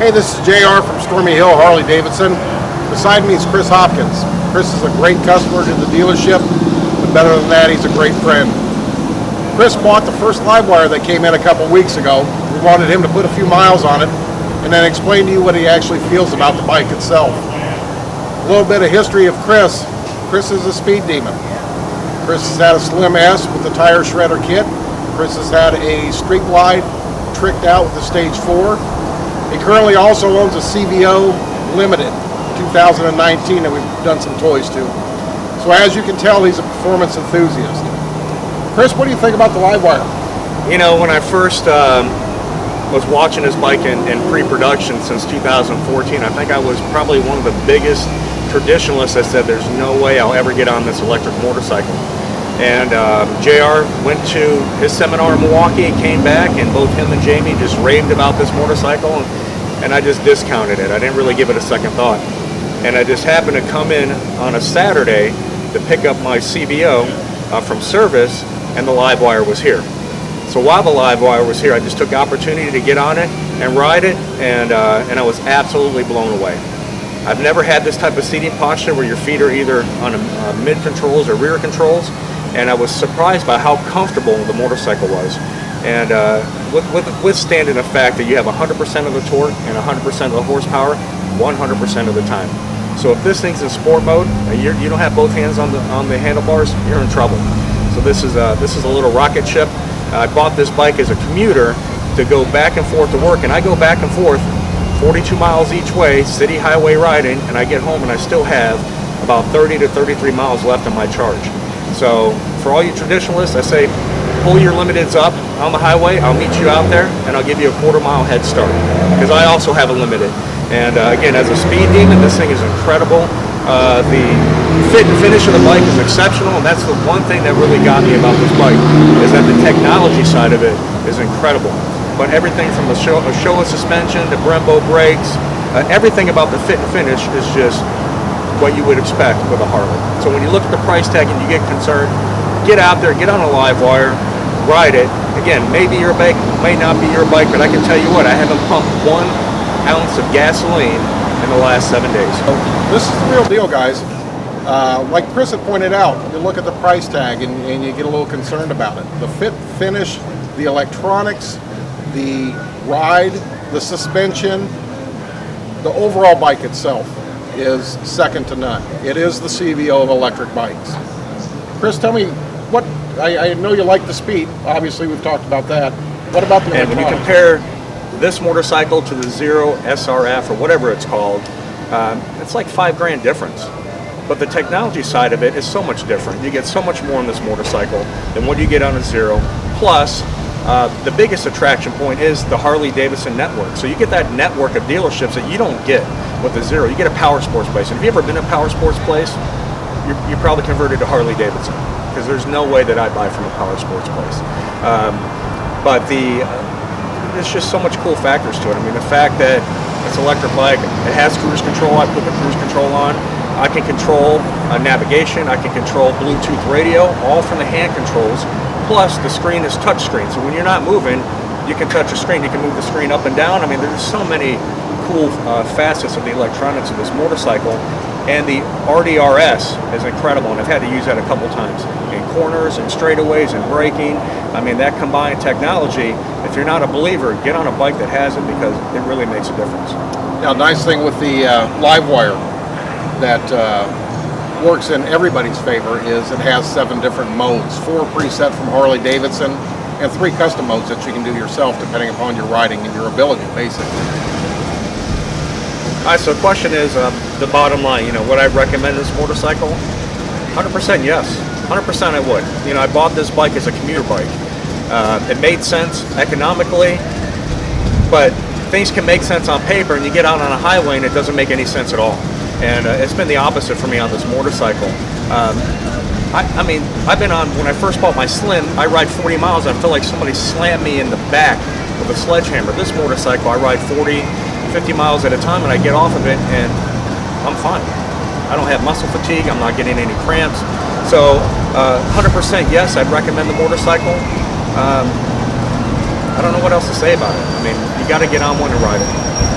Hey, this is JR from Stormy Hill Harley-Davidson. Beside me is Chris Hopkins. Chris is a great customer to the dealership, but better than that, he's a great friend. Chris bought the first Livewire that came in a couple weeks ago. We wanted him to put a few miles on it and then explain to you what he actually feels about the bike itself. A little bit of history of Chris. Chris is a speed demon. Chris has had a Slim S with the tire shredder kit. Chris has had a Street Glide tricked out with the Stage 4. He currently also owns a CVO Limited 2019 that we've done some toys to. So as you can tell, he's a performance enthusiast. Chris, what do you think about the Livewire? You know, when I first was watching this bike in pre-production since 2014, I think I was probably one of the biggest traditionalists that said there's no way I'll ever get on this electric motorcycle. And JR went to his seminar in Milwaukee and came back, and both him and Jamie just raved about this motorcycle, and I just discounted it. I didn't really give it a second thought. And I just happened to come in on a Saturday to pick up my CVO from service, and the Livewire was here. So while the Livewire was here, I just took the opportunity to get on it and ride it, and I was absolutely blown away. I've never had this type of seating posture where your feet are either on mid controls or rear controls, and I was surprised by how comfortable the motorcycle was. And withstanding the fact that you have 100% of the torque and 100% of the horsepower 100% of the time. So if this thing's in sport mode, you don't have both hands on the handlebars, you're in trouble. So this is a little rocket ship. I bought this bike as a commuter to go back and forth to work, and I go back and forth 42 miles each way, city highway riding, and I get home and I still have about 30 to 33 miles left on my charge. So for all you traditionalists, I say pull your limiteds up on the highway. I'll meet you out there and I'll give you a quarter-mile head start, because I also have a limited. And again, as a speed demon, this thing is incredible. The fit and finish of the bike is exceptional, and that's the one thing that really got me about this bike, is that the technology side of it is incredible. But everything from the Showa suspension to Brembo brakes, everything about the fit and finish is just what you would expect with a Harley. So when you look at the price tag and you get concerned, get out there, get on a Livewire, ride it. Again, maybe your bike, may not be your bike, but I can tell you what, I haven't pumped 1 ounce of gasoline in the last 7 days. So this is the real deal, guys. Like Chris had pointed out, you look at the price tag and you get a little concerned about it. The fit, finish, the electronics, the ride, the suspension, the overall bike itself is second to none. It is the CVO of electric bikes. Chris, tell me, what, I know you like the speed, obviously we've talked about that. What about the electronics? And when you compare this motorcycle to the Zero SRF or whatever it's called, it's like $5 grand difference. But the technology side of it is so much different. You get so much more on this motorcycle than what you get on a Zero. Plus, the biggest attraction point is the Harley-Davidson network. So you get that network of dealerships that you don't get with the Zero. You get a power sports place. And if you've ever been to a power sports place, you're probably converted to Harley-Davidson, because there's no way that I'd buy from a power sports place. But there's just so much cool factors to it. I mean, the fact that it's an electric bike, it has cruise control. I put the cruise control on. I can control navigation. I can control Bluetooth radio, all from the hand controls. Plus, the screen is touch screen. So when you're not moving, you can touch a screen. You can move the screen up and down. I mean, there's so many cool facets of the electronics of this motorcycle. And the RDRS is incredible, and I've had to use that a couple times in corners and straightaways and braking. I mean, that combined technology, if you're not a believer, get on a bike that has it, because it really makes a difference. Now, nice thing with the Livewire that works in everybody's favor is it has 7 different modes, 4 preset from Harley-Davidson, and 3 custom modes that you can do yourself depending upon your riding and your ability, basically. All right, so the question is, the bottom line, would I recommend this motorcycle? 100% yes, 100% I would. I bought this bike as a commuter bike. It made sense economically, but things can make sense on paper, and you get out on a highway and it doesn't make any sense at all. And it's been the opposite for me on this motorcycle. I mean, I've been on, when I first bought my Slim, I ride 40 miles, I feel like somebody slammed me in the back with a sledgehammer. This motorcycle, I ride 40, 50 miles at a time, and I get off of it and I'm fine. I don't have muscle fatigue, I'm not getting any cramps. So 100% yes, I'd recommend the motorcycle. I don't know what else to say about it. I mean, you got to get on one and ride it.